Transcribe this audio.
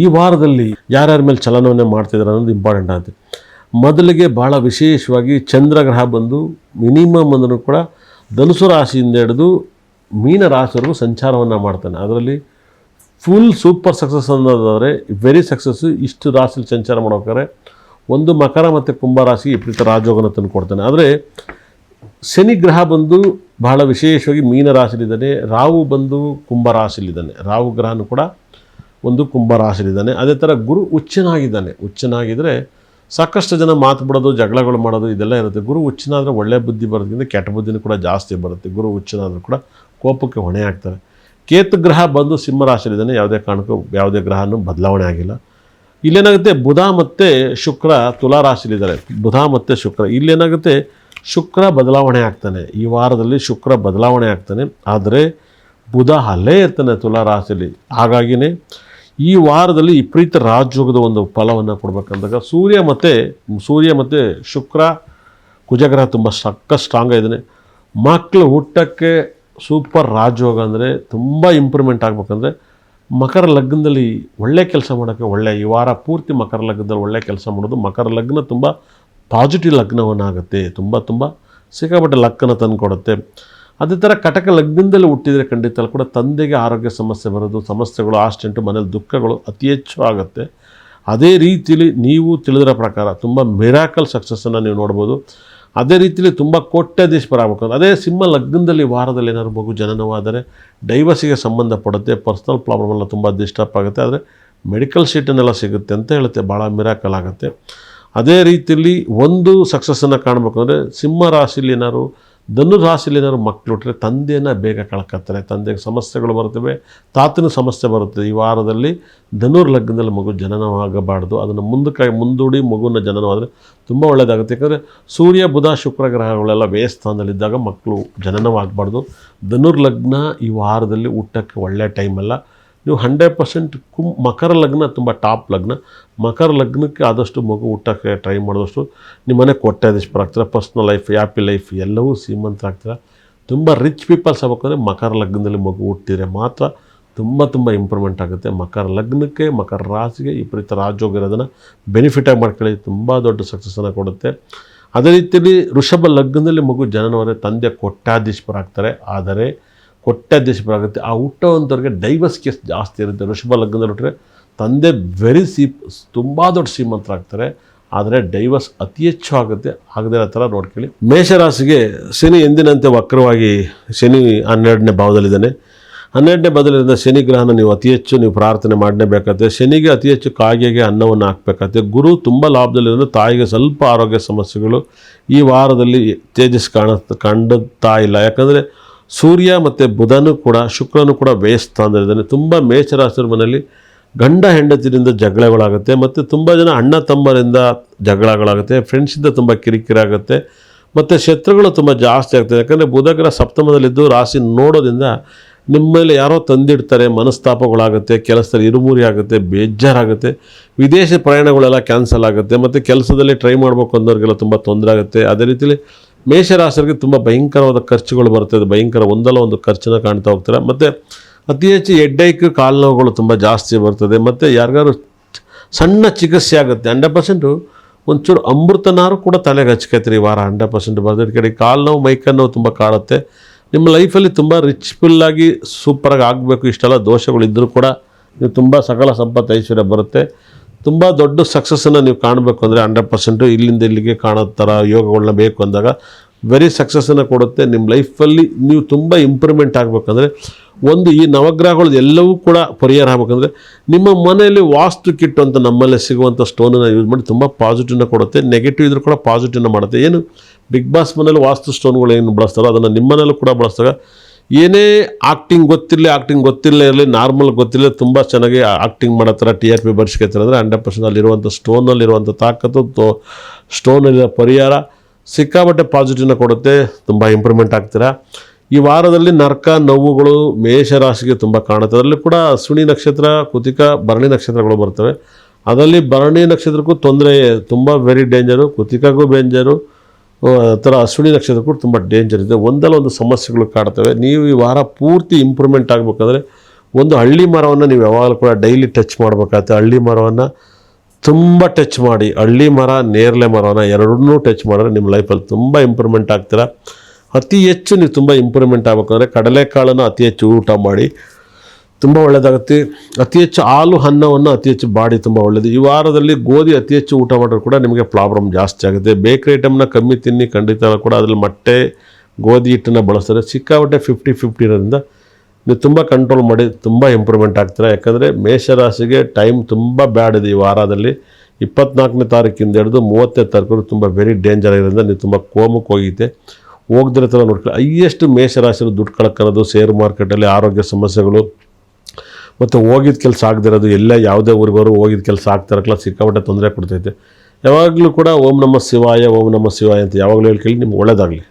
ಈ ವಾರದಲ್ಲಿ ಯಾರ್ಯಾರ ಮೇಲೆ ಚಲನವನ್ನೇ ಮಾಡ್ತಿದ್ದಾರೆ ಅನ್ನೋದು ಇಂಪಾರ್ಟೆಂಟ್ ಆಗುತ್ತೆ. ಮೊದಲಿಗೆ ಭಾಳ ವಿಶೇಷವಾಗಿ ಚಂದ್ರಗ್ರಹ ಬಂದು ಮಿನಿಮಮ್ ಅಂದ್ರೂ ಕೂಡ ಧನುಸು ರಾಶಿಯಿಂದ ಹಿಡಿದು ಮೀನ ರಾಶಿವರೆಗೂ ಸಂಚಾರವನ್ನು ಮಾಡ್ತಾನೆ. ಅದರಲ್ಲಿ ಫುಲ್ ಸೂಪರ್ ಸಕ್ಸಸ್ ಅನ್ನೋದಾದರೆ ವೆರಿ ಸಕ್ಸಸ್ಸು. ಇಷ್ಟು ರಾಶಿಯಲ್ಲಿ ಸಂಚಾರ ಮಾಡ್ಬೇಕಾದ್ರೆ ಒಂದು ಮಕರ ಮತ್ತು ಕುಂಭ ರಾಶಿ ವಿಪರೀತ ರಾಜಯೋಗನ ತಂದು ಕೊಡ್ತಾನೆ. ಆದರೆ ಶನಿ ಗ್ರಹ ಬಂದು ಬಹಳ ವಿಶೇಷವಾಗಿ ಮೀನ ರಾಶಿಲಿದ್ದಾನೆ. ರಾಹು ಬಂದು ಕುಂಭ ರಾಶಿಲಿದ್ದಾನೆ. ರಾಹು ಗ್ರಹನೂ ಕೂಡ ಒಂದು ಕುಂಭ ರಾಶಿಲಿದ್ದಾನೆ. ಅದೇ ಥರ ಗುರು ಉಚ್ಚನಾಗಿದ್ದಾನೆ. ಉಚ್ಚನಾಗಿದ್ದರೆ ಸಾಕಷ್ಟು ಜನ ಮಾತು ಬಿಡೋದು, ಜಗಳಗಳು ಮಾಡೋದು ಇದೆಲ್ಲ ಇರುತ್ತೆ. ಗುರು ಉಚ್ಚನಾದರೆ ಒಳ್ಳೆ ಬುದ್ಧಿ ಬರೋದಕ್ಕಿಂತ ಕೆಟ್ಟ ಬುದ್ಧಿನೂ ಕೂಡ ಜಾಸ್ತಿ ಬರುತ್ತೆ. ಗುರು ಉಚ್ಚನಾದರೂ ಕೂಡ ಕೋಪಕ್ಕೆ ಹೊಣೆ ಆಗ್ತಾರೆ. ಕೇತು ಗ್ರಹ ಬಂದು ಸಿಂಹ ರಾಶಿಲಿದ್ದಾನೆ. ಯಾವುದೇ ಕಾರಣಕ್ಕೂ ಯಾವುದೇ ಗ್ರಹನೂ ಬದಲಾವಣೆ ಆಗಿಲ್ಲ. ಇಲ್ಲೇನಾಗುತ್ತೆ, ಬುಧ ಮತ್ತು ಶುಕ್ರ ತುಲಾ ರಾಶಿಲಿದ್ದಾರೆ. ಬುಧ ಮತ್ತು ಶುಕ್ರ ಇಲ್ಲೇನಾಗುತ್ತೆ, ಶುಕ್ರ ಬದಲಾವಣೆ ಆಗ್ತಾನೆ. ಈ ವಾರದಲ್ಲಿ ಶುಕ್ರ ಬದಲಾವಣೆ ಆಗ್ತಾನೆ. ಆದರೆ ಬುಧ ಅಲ್ಲೇ ಇರ್ತಾನೆ ತುಲಾ ರಾಶಿಯಲ್ಲಿ. ಹಾಗಾಗಿಯೇ ಈ ವಾರದಲ್ಲಿ ವಿಪರೀತ ರಾಜಯೋಗದ ಒಂದು ಫಲವನ್ನು ಕೊಡಬೇಕಂದಾಗ ಸೂರ್ಯ ಮತ್ತು ಶುಕ್ರ ಕುಜಗ್ರಹ ತುಂಬ ಸ್ಟ್ರಾಂಗ್ ಆಗಿದ್ದಾನೆ. ಮಕ್ಕಳು ಹುಟ್ಟಕ್ಕೆ ಸೂಪರ್ ರಾಜಯೋಗ ಅಂದರೆ ತುಂಬ ಇಂಪ್ರೂವ್ಮೆಂಟ್ ಆಗಬೇಕಂದ್ರೆ ಮಕರ ಲಗ್ನದಲ್ಲಿ ಒಳ್ಳೆ ಕೆಲಸ ಮಾಡೋಕ್ಕೆ ಈ ವಾರ ಪೂರ್ತಿ ಮಕರ ಲಗ್ನದಲ್ಲಿ ಒಳ್ಳೆ ಕೆಲಸ ಮಾಡೋದು. ಮಕರ ಲಗ್ನ ತುಂಬ ಪಾಸಿಟಿವ್ ಲಗ್ನವನ್ನಾಗುತ್ತೆ. ತುಂಬ ಸಿಕ್ಕಾಪಟ್ಟೆ ಲಕ್ಕನ್ನು ತಂದು ಕೊಡುತ್ತೆ. ಅದೇ ಥರ ಕಟಕ ಲಗ್ನದಲ್ಲಿ ಹುಟ್ಟಿದರೆ ಖಂಡಿತ ಕೂಡ ತಂದೆಗೆ ಆರೋಗ್ಯ ಸಮಸ್ಯೆ ಬರೋದು, ಸಮಸ್ಯೆಗಳು, ಆಸ್ಟೆಂಟು, ಮನೇಲಿ ದುಃಖಗಳು ಅತಿ ಹೆಚ್ಚು ಆಗುತ್ತೆ. ಅದೇ ರೀತಿಯಲ್ಲಿ ನೀವು ತಿಳಿದಿರೋ ಪ್ರಕಾರ ತುಂಬ ಮಿರಾಕಲ್ ಸಕ್ಸಸ್ಸನ್ನು ನೀವು ನೋಡ್ಬೋದು. ಅದೇ ರೀತಿಯಲ್ಲಿ ತುಂಬ ಕೋಟ್ಯಾಧೀಶರಾಗಬೇಕು. ಅದೇ ಸಿಂಹ ಲಗ್ನದಲ್ಲಿ ವಾರದಲ್ಲಿ ಏನಾದ್ರು ಮಗು ಜನನವಾದರೆ ಡೈವರ್ಸಿಗೆ ಸಂಬಂಧಪಡುತ್ತೆ. ಪರ್ಸ್ನಲ್ ಪ್ರಾಬ್ಲಮ್ ಎಲ್ಲ ತುಂಬ ಡಿಸ್ಟರ್ಬ್ ಆಗುತ್ತೆ. ಆದರೆ ಮೆಡಿಕಲ್ ಶೀಟನ್ನೆಲ್ಲ ಸಿಗುತ್ತೆ ಅಂತ ಹೇಳುತ್ತೆ. ಭಾಳ ಮಿರಾಕಲ್ ಆಗುತ್ತೆ. ಅದೇ ರೀತಿಯಲ್ಲಿ ಒಂದು ಸಕ್ಸಸ್ಸನ್ನು ಕಾಣಬೇಕು ಅಂದರೆ ಸಿಂಹ ರಾಶಿಯಲ್ಲಿ ಏನಾದ್ರು, ಧನು ರಾಶಿಯಲ್ಲಿ ಏನಾದ್ರು ಮಕ್ಕಳು ಹುಟ್ಟರೆ ತಂದೆಯನ್ನು ಬೇಗ ಕಳ್ಕೊತಾರೆ. ತಂದೆಗೆ ಸಮಸ್ಯೆಗಳು ಬರ್ತವೆ, ತಾತನ ಸಮಸ್ಯೆ ಬರುತ್ತೆ. ಈ ವಾರದಲ್ಲಿ ಧನುರ್ ಲಗ್ನದಲ್ಲಿ ಮಗು ಜನನವಾಗಬಾರ್ದು. ಅದನ್ನು ಮುಂದೂಡಿ ಮಗುವಿನ ಜನನವಾದರೆ ತುಂಬ ಒಳ್ಳೆಯದಾಗುತ್ತೆ. ಯಾಕಂದರೆ ಸೂರ್ಯ ಬುಧ ಶುಕ್ರ ಗ್ರಹಗಳೆಲ್ಲ ವ್ಯಯಸ್ಥಾನದಲ್ಲಿದ್ದಾಗ ಮಕ್ಕಳು ಜನನವಾಗಬಾರ್ದು. ಧನುರ್ ಲಗ್ನ ಈ ವಾರದಲ್ಲಿ ಹುಟ್ಟಕ್ಕೆ ಒಳ್ಳೆಯ ಟೈಮಲ್ಲ. ನೀವು 100% ಮಕರ ಲಗ್ನ ತುಂಬ ಟಾಪ್ ಲಗ್ನ. ಮಕರ ಲಗ್ನಕ್ಕೆ ಆದಷ್ಟು ಮಗು ಹುಟ್ಟಕ್ಕೆ ಟ್ರೈ ಮಾಡಿದಷ್ಟು ನಿಮ್ಮ ಮನೆ ಕೋಟ್ಯಾಧೀಶರಾಗ್ತಾರೆ. ಪರ್ಸ್ನಲ್ ಲೈಫ್, ಹ್ಯಾಪಿ ಲೈಫ್ ಎಲ್ಲವೂ ಶ್ರೀಮಂತರಾಗ್ತಾರೆ. ತುಂಬ ರಿಚ್ ಪೀಪಲ್ಸ್ ಆಗಬೇಕಂದ್ರೆ ಮಕರ ಲಗ್ನದಲ್ಲಿ ಮಗು ಹುಟ್ಟಿದರೆ ಮಾತ್ರ ತುಂಬ ಇಂಪ್ರೂವ್ಮೆಂಟ್ ಆಗುತ್ತೆ. ಮಕರ ಲಗ್ನಕ್ಕೆ, ಮಕರ ರಾಶಿಗೆ ವಿಪರೀತ ರಾಜಯೋಗ ಇರೋದನ್ನು ಬೆನಿಫಿಟಾಗಿ ಮಾಡ್ಕೊಳ್ಳಿ. ತುಂಬ ದೊಡ್ಡ ಸಕ್ಸಸ್ಸನ್ನು ಕೊಡುತ್ತೆ. ಅದೇ ರೀತಿಯಲ್ಲಿ ವೃಷಭ ಲಗ್ನದಲ್ಲಿ ಮಗು ಜನನವಾದರೆ ತಂದೆ ಕೋಟ್ಯಾಧೀಶರಾಗ್ತಾರೆ. ಆದರೆ ಕೋಟ್ಯಾಧೀಶರಾಗುತ್ತೆ. ಆ ಹುಟ್ಟೋವಂಥವ್ರಿಗೆ ಡೈವರ್ಸ್ ಕೇಸ್ ಜಾಸ್ತಿ ಇರುತ್ತೆ. ವೃಷಭ ಲಗ್ನದಲ್ಲಿ ಹುಟ್ಟರೆ ತಂದೆ ತುಂಬ ದೊಡ್ಡ ಶ್ರೀಮಂತರಾಗ್ತಾರೆ. ಆದರೆ ಡೈವರ್ಸ್ ಅತಿ ಹೆಚ್ಚು ಆಗುತ್ತೆ. ಆಗದೇ ಆ ಥರ ನೋಡ್ಕೊಳ್ಳಿ. ಮೇಷರಾಶಿಗೆ ಶನಿ ಎಂದಿನಂತೆ ವಕ್ರವಾಗಿ ಶನಿ 12ನೇ ಭಾವದಲ್ಲಿದ್ದಾನೆ. 12ನೇ ಭಾವದಲ್ಲಿದ್ದ ಶನಿ ಗ್ರಹನ ನೀವು ಅತಿ ಹೆಚ್ಚು ಪ್ರಾರ್ಥನೆ ಮಾಡಲೇಬೇಕಾಗುತ್ತೆ. ಶನಿಗೆ ಅತಿ ಹೆಚ್ಚು ಕಾಗೆಗೆ ಅನ್ನವನ್ನು ಹಾಕಬೇಕಾಗುತ್ತೆ. ಗುರು ತುಂಬ ಲಾಭದಲ್ಲಿರೋದು. ತಾಯಿಗೆ ಸ್ವಲ್ಪ ಆರೋಗ್ಯ ಸಮಸ್ಯೆಗಳು ಈ ವಾರದಲ್ಲಿ ತೇಜಸ್ ಕಾಣುತ್ತಾ ಇಲ್ಲ. ಯಾಕಂದರೆ ಸೂರ್ಯ ಮತ್ತು ಬುಧನೂ ಕೂಡ ಶುಕ್ರನೂ ಕೂಡ ವ್ಯಯಸ್ಥಾನದಲ್ಲಿದ್ದಾನೆ. ತುಂಬ ಮೇಷರಾಶಿಯ ಮನೆಯಲ್ಲಿ ಗಂಡ ಹೆಂಡತಿರಿಂದ ಜಗಳಗಳಾಗುತ್ತೆ. ಮತ್ತು ತುಂಬ ಜನ ಅಣ್ಣ ತಮ್ಮರಿಂದ ಜಗಳಗಳಾಗುತ್ತೆ. ಫ್ರೆಂಡ್ಸಿಂದ ತುಂಬ ಕಿರಿಕಿರಾಗುತ್ತೆ. ಮತ್ತು ಶತ್ರುಗಳು ತುಂಬ ಜಾಸ್ತಿ ಆಗ್ತದೆ. ಯಾಕಂದರೆ ಬುಧಗ್ರಹ ಸಪ್ತಮದಲ್ಲಿದ್ದು ರಾಶಿ ನೋಡೋದ್ರಿಂದ ನಿಮ್ಮ ಮೇಲೆ ಯಾರೋ ತಂದಿಡ್ತಾರೆ. ಮನಸ್ತಾಪಗಳಾಗುತ್ತೆ. ಕೆಲಸದಲ್ಲಿ ಇರುಮುರಿ ಆಗುತ್ತೆ, ಬೇಜಾರಾಗುತ್ತೆ. ವಿದೇಶಿ ಪ್ರಯಾಣಗಳೆಲ್ಲ ಕ್ಯಾನ್ಸಲ್ ಆಗುತ್ತೆ. ಮತ್ತು ಕೆಲಸದಲ್ಲಿ ಟ್ರೈ ಮಾಡಬೇಕು ಅಂದವ್ರಿಗೆಲ್ಲ ತುಂಬ ತೊಂದರೆ ಆಗುತ್ತೆ. ಅದೇ ರೀತಿಯಲ್ಲಿ ಮೇಷರಾಶಿಗೆ ತುಂಬ ಭಯಂಕರವಾದ ಖರ್ಚುಗಳು ಬರ್ತದೆ. ಭಯಂಕರ ಒಂದಲ್ಲ ಒಂದು ಖರ್ಚನ್ನ ಕಾಣ್ತಾ ಹೋಗ್ತಾರೆ. ಮತ್ತು ಅತಿ ಹೆಚ್ಚು ಹೆಡ್ಡೇಕ್, ಕಾಲು ನೋವುಗಳು ತುಂಬ ಜಾಸ್ತಿ ಬರ್ತದೆ. ಮತ್ತು ಯಾರಿಗಾದ್ರು ಸಣ್ಣ ಚಿಕಿತ್ಸೆ ಆಗುತ್ತೆ. 100% ಒಂಚೂರು ಅಮೃತನಾರು ಕೂಡ ತಲೆಗೆ ಹಚ್ಕೈತ್ರಿ ಈ ವಾರ 100% ಬರ್ತದೆ. ಕಡೆ ಕಾಲು ನೋವು, ಮೈಕೈ ನೋವು ತುಂಬ ಕಾಡುತ್ತೆ. ನಿಮ್ಮ ಲೈಫಲ್ಲಿ ತುಂಬ ರಿಚ್ಫುಲ್ಲಾಗಿ ಸೂಪರಾಗಿ ಆಗಬೇಕು. ಇಷ್ಟೆಲ್ಲ ದೋಷಗಳಿದ್ದರೂ ಕೂಡ ನೀವು ತುಂಬ ಸಕಲ ಸಂಪತ್ತು ಐಶ್ವರ್ಯ ಬರುತ್ತೆ. ತುಂಬ ದೊಡ್ಡ ಸಕ್ಸಸ್ಸನ್ನು ನೀವು ಕಾಣಬೇಕು ಅಂದರೆ 100% ಇಲ್ಲಿಂದ ಇಲ್ಲಿಗೆ ಕಾಣೋ ಥರ ಯೋಗಗಳನ್ನ ಬೇಕು ಅಂದಾಗ ವೆರಿ ಸಕ್ಸಸ್ಸನ್ನು ಕೊಡುತ್ತೆ. ನಿಮ್ಮ ಲೈಫಲ್ಲಿ ನೀವು ತುಂಬ ಇಂಪ್ರೂವ್ಮೆಂಟ್ ಆಗಬೇಕಂದ್ರೆ ಒಂದು ಈ ನವಗ್ರಹಗಳು ಎಲ್ಲವೂ ಕೂಡ ಪರಿಹಾರ ಆಗಬೇಕಂದ್ರೆ ನಿಮ್ಮ ಮನೆಯಲ್ಲಿ ವಾಸ್ತು ಕಿಟ್ ಅಂತ ನಮ್ಮಲ್ಲೇ ಸಿಗುವಂಥ ಸ್ಟೋನನ್ನು ಯೂಸ್ ಮಾಡಿ ತುಂಬ ಪಾಸಿಟಿವ್ನ ಕೊಡುತ್ತೆ. ನೆಗೆಟಿವ್ ಇದ್ರೂ ಕೂಡ ಪಾಸಿಟಿವ್ನ ಮಾಡುತ್ತೆ. ಏನು ಬಿಗ್ ಬಾಸ್ ಮನೇಲಿ ವಾಸ್ತು ಸ್ಟೋನ್ಗಳು ಏನು ಬಳಸ್ತಾರೋ ಅದನ್ನು ನಿಮ್ಮ ಮನೇಲೂ ಕೂಡ ಬಳಸಿದಾಗ ಏನೇ ಆ್ಯಕ್ಟಿಂಗ್ ಗೊತ್ತಿಲ್ಲ ಇರಲಿ, ನಾರ್ಮಲ್ ಗೊತ್ತಿಲ್ಲ, ತುಂಬ ಚೆನ್ನಾಗಿ ಆ್ಯಕ್ಟಿಂಗ್ ಮಾಡೋ ಥರ TRP ಬರ್ಸ್ಕೊತಾರೆ ಅಂದರೆ 100% ಅಲ್ಲಿರುವಂಥ ಸ್ಟೋನಲ್ಲಿರುವಂಥ ತಾಕತ್ತು, ಸ್ಟೋನಲ್ಲಿರೋ ಪರಿಹಾರ ಸಿಕ್ಕಾಬಟ್ಟೆ ಪಾಸಿಟಿವ್ನ ಕೊಡುತ್ತೆ. ತುಂಬ ಇಂಪ್ರೂವ್ಮೆಂಟ್ ಆಗ್ತೀರಾ. ಈ ವಾರದಲ್ಲಿ ನರಕ ನೋವುಗಳು ಮೇಷರಾಶಿಗೆ ತುಂಬ ಕಾಣುತ್ತೆ. ಅದರಲ್ಲಿ ಕೂಡ ಅಶ್ವಿನಿ ನಕ್ಷತ್ರ, ಕೃತಿಕ, ಭರಣಿ ನಕ್ಷತ್ರಗಳು ಬರ್ತವೆ. ಅದರಲ್ಲಿ ಭರಣಿ ನಕ್ಷತ್ರಕ್ಕೂ ತೊಂದರೆ ತುಂಬ ವೆರಿ ಡೇಂಜರು. ಕೃತಿಕಾಗೂ ಡೇಂಜರು. ಥರ ಅಶ್ವಿನಿ ನಕ್ಷತ್ರ ಕೂಡ ತುಂಬ ಡೇಂಜರ್ ಇದೆ. ಒಂದಲ್ಲ ಒಂದು ಸಮಸ್ಯೆಗಳು ಕಾಡ್ತವೆ. ನೀವು ಈ ವಾರ ಪೂರ್ತಿ ಇಂಪ್ರೂವ್ಮೆಂಟ್ ಆಗಬೇಕಂದ್ರೆ ಒಂದು ಹಳ್ಳಿ ಮರವನ್ನು ನೀವು ಯಾವಾಗಲೂ ಕೂಡ ಡೈಲಿ ಟಚ್ ಮಾಡಬೇಕಾಗುತ್ತೆ. ಹಳ್ಳಿ ಮರವನ್ನು ತುಂಬ ಟಚ್ ಮಾಡಿ, ಹಳ್ಳಿ ಮರ ನೇರಳೆ ಮರವನ್ನು ಎರಡನ್ನೂ ಟಚ್ ಮಾಡಿದ್ರೆ ನಿಮ್ಮ ಲೈಫಲ್ಲಿ ತುಂಬ ಇಂಪ್ರೂವ್ಮೆಂಟ್ ಆಗ್ತೀರಾ. ಅತಿ ಹೆಚ್ಚು ನೀವು ತುಂಬ ಇಂಪ್ರೂವ್ಮೆಂಟ್ ಆಗಬೇಕಂದ್ರೆ ಕಡಲೆಕಾಳನ್ನು ಅತಿ ಹೆಚ್ಚು ಊಟ ಮಾಡಿ, ತುಂಬ ಒಳ್ಳೆಯದಾಗುತ್ತೆ. ಅತಿ ಹೆಚ್ಚು ಹಾಲು ಅನ್ನವನ್ನು ಅತಿ ಹೆಚ್ಚು ಬಾಡಿ ತುಂಬ ಒಳ್ಳೆಯದು. ಈ ವಾರದಲ್ಲಿ ಗೋಧಿ ಅತಿ ಹೆಚ್ಚು ಊಟ ಮಾಡಿದ್ರು ಕೂಡ ನಿಮಗೆ ಪ್ರಾಬ್ಲಮ್ ಜಾಸ್ತಿ ಆಗುತ್ತೆ. ಬೇಕ್ರಿ ಐಟಮ್ನ ಕಮ್ಮಿ ತಿನ್ನಿ, ಖಂಡಿತ ಕೂಡ ಅದರಲ್ಲಿ ಮೊಟ್ಟೆ ಗೋಧಿ ಹಿಟ್ಟನ್ನು ಬಳಸ್ತಾರೆ. ಸಿಕ್ಕಾಪಟ್ಟೆ 50-50 ಇರೋದ್ರಿಂದ ನೀವು ತುಂಬ ಕಂಟ್ರೋಲ್ ಮಾಡಿ ತುಂಬ ಇಂಪ್ರೂವ್ಮೆಂಟ್ ಆಗ್ತೀರಾ. ಯಾಕಂದರೆ ಮೇಷರಾಶಿಗೆ ಟೈಮ್ ತುಂಬ ಬ್ಯಾಡ್ ಇದೆ ಈ ವಾರದಲ್ಲಿ. 24ನೇ ತಾರೀಕಿಂದ ಹಿಡಿದು 30ನೇ ತಾರೀಕು ತುಂಬ ವೆರಿ ಡೇಂಜರ್ ಇರೋದ್ರಿಂದ ನೀವು ತುಂಬ ಕೋಮಕ್ಕೆ ಹೋಗಿದೆ. ಹೋಗದಿರೋ ಥರ ನೋಡ್ಕೊಳ್ಳಿ. ಹೈಯೆಸ್ಟ್ ಮೇಷರಾಶಿರು ದುಡ್ಡು ಕಳ್ಕೊಳ್ಳೋದು, ಶೇರ್ ಮಾರ್ಕೆಟಲ್ಲಿ ಆರೋಗ್ಯ ಸಮಸ್ಯೆಗಳು, ಮತ್ತು ಹೋಗಿದ್ದ ಕೆಲಸ ಆಗದಿರೋದು, ಎಲ್ಲ ಯಾವುದೇ ಊರಿಗೋರು ಹೋಗಿದ್ದ ಕೆಲಸ ಆಗ್ತಿರಕ್ಲ ಸಿಕ್ಕಾಪಟ್ಟೆ ತೊಂದರೆ ಕೊಡ್ತೈತೆ. ಯಾವಾಗಲೂ ಕೂಡ ಓಂ ನಮಃ ಶಿವಾಯ ಅಂತ ಯಾವಾಗಲೂ ಹೇಳ್ಕೊಳ್ಳಿ, ನಿಮ್ಗೆ ಒಳ್ಳೆಯದಾಗಲಿ.